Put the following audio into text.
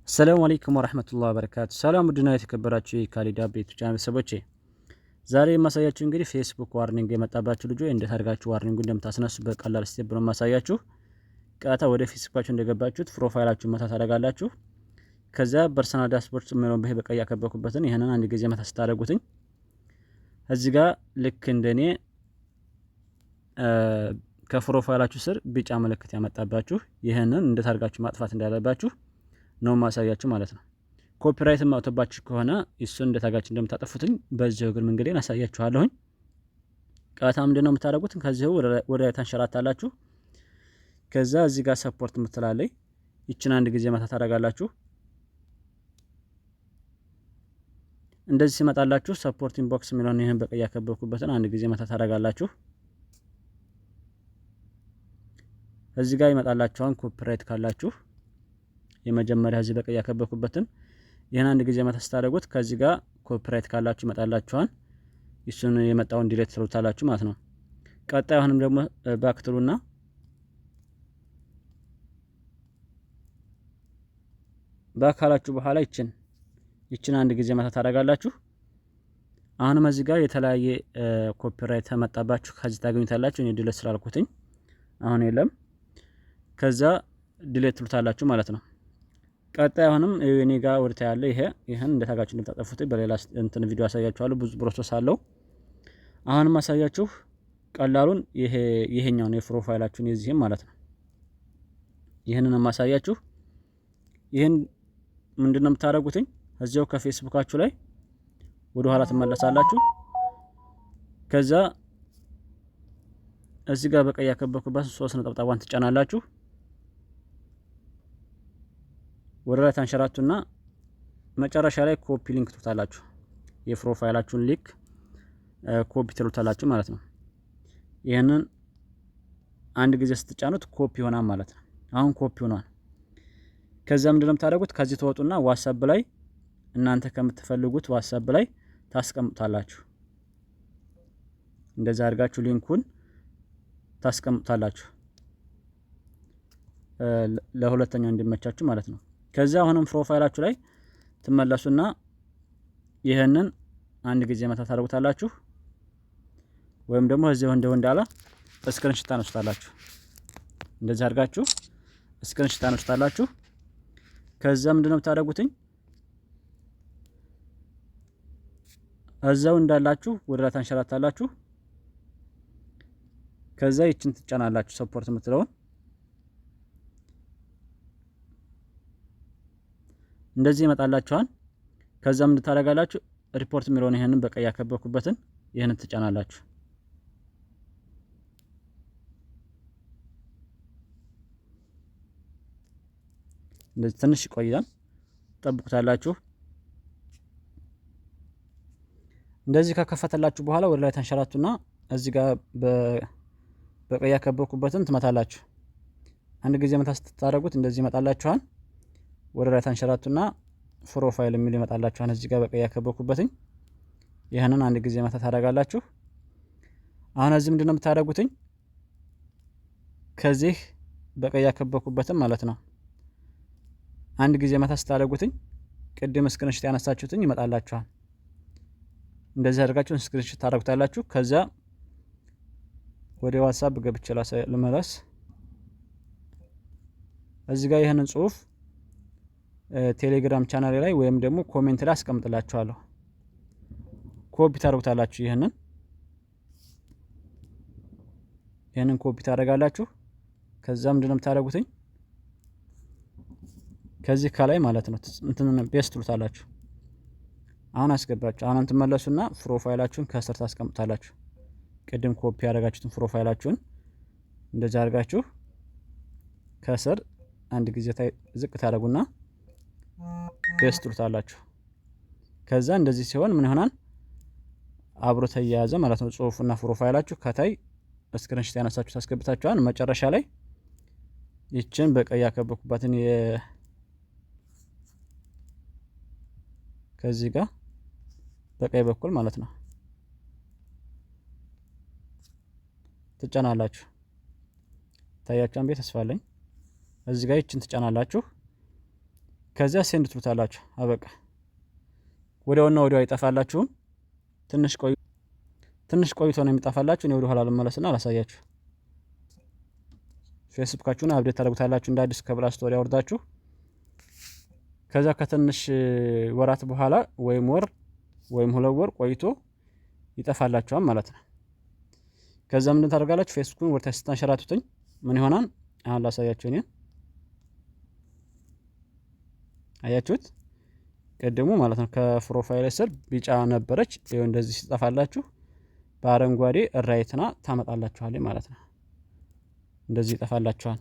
ሰላም አለይኩም ወራህመቱላሂ ወበረካቱ። ሰላም ውድና የተከበራችሁ የካሊድ አፕዴት ቻናል ቤተሰቦቼ፣ ዛሬ የማሳያችሁ እንግዲህ ፌስቡክ ዋርኒንግ የመጣባችሁ ልጆች እንዴት አድርጋችሁ ዋርኒንጉን እንደምታስነሱ በቀላል ስቴፕ ነው የማሳያችሁ። ቀጥታ ወደ ፌስቡካችሁ እንደገባችሁት ፕሮፋይላችሁን መታ ታደርጋላችሁ። ከዛ ፐርሰናል ዳሽቦርድ የሚለውን በቀይ ያከበኩበትን ይሄንን አንድ ጊዜ መታ ስታደርጉትኝ እዚህ ጋር ልክ እንደኔ ከፕሮፋይላችሁ ስር ቢጫ ምልክት ያመጣባችሁ ይሄንን እንዴት አድርጋችሁ ማጥፋት እንዳለባችሁ ነው ማሳያችሁ ማለት ነው። ኮፒራይት ማውጣባችሁ ከሆነ እሱን እንደታጋችሁ እንደምታጠፉትኝ በዚህ እግር መንገዴን አሳያችኋለሁኝ። ቀጥታ ምንድነው የምታደርጉት? ከዚህ ወደ ታንሸራታላችሁ። ከዛ እዚህ ጋር ሰፖርት የምትላለይ ይችን አንድ ጊዜ መታ ታደርጋላችሁ። እንደዚህ ሲመጣላችሁ ሰፖርት ኢንቦክስ የሚለውን ይሄን በቀይ ያከበብኩበትን አንድ ጊዜ መታ ታደርጋላችሁ። እዚህ ጋር ይመጣላችኋን ኮፒራይት ካላችሁ የመጀመሪያ እዚህ በቀይ ያከበብኩበትን ይሄን አንድ ጊዜ መታ ስታደርጉት ከዚህ ጋር ኮፒራይት ካላችሁ ይመጣላችኋል። እሱን የመጣውን ዲሌት ትሉታላችሁ ማለት ነው። ቀጣይ አሁንም ደግሞ ባክትሉና ባካላችሁ በኋላ ይችን አንድ ጊዜ መታ ታደርጋላችሁ። አሁንም እዚህ ጋር የተለያየ ኮፒራይት ተመጣባችሁ ከዚህ ታገኙታላችሁ። እኔ ዲሌት ስላልኩትኝ አሁን የለም። ከዛ ዲሌት ትሉታላችሁ ማለት ነው። ቀጣይ አሁንም እኔ ጋር ወርታ ያለ ይሄን እንደታጋችሁ እንደምታጠፉት በሌላ እንትን ቪዲዮ አሳያችኋለሁ። ብዙ ፕሮሰስ አለው። አሁንም አሳያችሁ ቀላሉን ይሄኛው ነው የፕሮፋይላችሁን የዚህም ማለት ነው። ይሄንን ማሳያችሁ ይሄን ምንድነው የምታደርጉትኝ? እዚያው ከፌስቡካችሁ ላይ ወደ ኋላ ትመለሳላችሁ። ከዛ እዚህ ጋር በቀይ ያከበኩበት 3 ነጥብ ትጫናላችሁ። ወደ ላይ ታንሸራቱና መጨረሻ ላይ ኮፒ ሊንክ ትሉታላችሁ። የፕሮፋይላችሁን ሊንክ ኮፒ ትሉታላችሁ ማለት ነው። ይሄንን አንድ ጊዜ ስትጫኑት ኮፒ ይሆናል ማለት ነው። አሁን ኮፒ ሆኗል። ከዛ ምንድነው የምታደርጉት? ከዚህ ተወጡና ዋትስአፕ ላይ እናንተ ከምትፈልጉት ዋትስአፕ ላይ ታስቀምጣላችሁ። እንደዛ አድርጋችሁ ሊንኩን ታስቀምጣላችሁ ለሁለተኛው እንዲመቻችሁ ማለት ነው። ከዛ አሁንም ፕሮፋይላችሁ ላይ ትመለሱና ይሄንን አንድ ጊዜ መታ ታደርጉታላችሁ። ወይም ደግሞ እዚህ እንዳላ ስክሪንሾት ታነሱታላችሁ። እንደዚህ አድርጋችሁ ስክሪንሾት ታነሱታላችሁ። ከዛ ምንድነው የምታደርጉትኝ? እዛው እንዳላችሁ ወደ ላይ ታንሸራታላችሁ። ከዛ ይችን ትጫናላችሁ ሰፖርት የምትለውን እንደዚህ ይመጣላችኋል። ከዛም እንድታረጋላችሁ ሪፖርት የሚለውን ይሄንን በቀይ ያከበብኩበትን ይሄንን ትጫናላችሁ። እንደዚህ ትንሽ ይቆያል፣ ጠብቁታላችሁ። እንደዚህ ከከፈተላችሁ በኋላ ወደ ላይ ተንሸራቱና እዚህ ጋር በቀይ ያከበብኩበትን ትመታላችሁ። አንድ ጊዜ መታ ስታደርጉት እንደዚህ ይመጣላችኋል። ወደ ላይ ታንሸራቱና ፕሮፋይል የሚል ይመጣላችኋል። እዚህ ጋር በቀይ ያከበብኩበትኝ ይሄንን አንድ ጊዜ መታ ታደርጋላችሁ። አሁን እዚህ ምንድነው የምታደርጉትኝ? ከዚህ በቀይ ያከበብኩበትም ማለት ነው አንድ ጊዜ መታ ስታደርጉትኝ ቅድም ስክሪንሾት ያነሳችሁትኝ ይመጣላችኋል። እንደዚህ አድርጋችሁ ስክሪንሾት ታደርጉታላችሁ። ከዛ ወደ ዋትስአፕ ገብቼ ልመለስ። እዚህ ጋር ይሄንን ጽሁፍ ቴሌግራም ቻናል ላይ ወይም ደግሞ ኮሜንት ላይ አስቀምጥላችኋለሁ። ኮፒ ታደርጉታላችሁ። ይሄንን ኮፒ ታደርጋላችሁ። ከዛ ምንድነው የምታደርጉትኝ? ከዚህ ከላይ ማለት ነው እንትን ፔስት ትሉታላችሁ። አሁን አስገባችሁ። አሁን ትመለሱና ፕሮፋይላችሁን ከስር ታስቀምጣላችሁ። ቅድም ኮፒ ያደረጋችሁትን ፕሮፋይላችሁን እንደዛ አድርጋችሁ ከስር አንድ ጊዜ ዝቅ ታደርጉና ፔስት ትሉታላችሁ። ከዛ እንደዚህ ሲሆን ምን ይሆናል? አብሮ ተያያዘ ማለት ነው። ጽሁፉና ፕሮፋይላችሁ ከታይ ስክሪንሾት ያነሳችሁ ታስገብታችኋል። መጨረሻ ላይ ይችን በቀይ ያከበብኩበትን ከዚህ ጋር በቀይ በኩል ማለት ነው ትጫናላችሁ። ታያችኋን ቤት ተስፋለኝ። እዚህ ጋር ይችን ትጫናላችሁ። ከዚያ ሴንድ ትሉታላችሁ። አበቃ። ወዲያውና ወዲያው አይጠፋላችሁም። ትንሽ ቆይቶ ነው የሚጠፋላችሁ። እኔ ወደ ኋላ ልመለስና አላሳያችሁ። ፌስቡካችሁን አፕዴት ታደርጉታላችሁ እንደ አዲስ ከፕላይ ስቶር ያወርዳችሁ። ከዛ ከትንሽ ወራት በኋላ ወይም ወር ወይም 2 ወር ቆይቶ ይጠፋላችኋል ማለት ነው። ከዛ ምን ታደርጋላችሁ? ፌስቡክን ወርታችሁ ስታንሸራቱትኝ ምን ይሆናል? አሁን ላሳያችሁ። እኔ አያችሁት? ቀደሙ ማለት ነው ከፕሮፋይል ስር ቢጫ ነበረች። ይሄው እንደዚህ ሲጠፋላችሁ በአረንጓዴ ራይትና ታመጣላችኋል ማለት ነው። እንደዚህ ይጠፋላችኋል።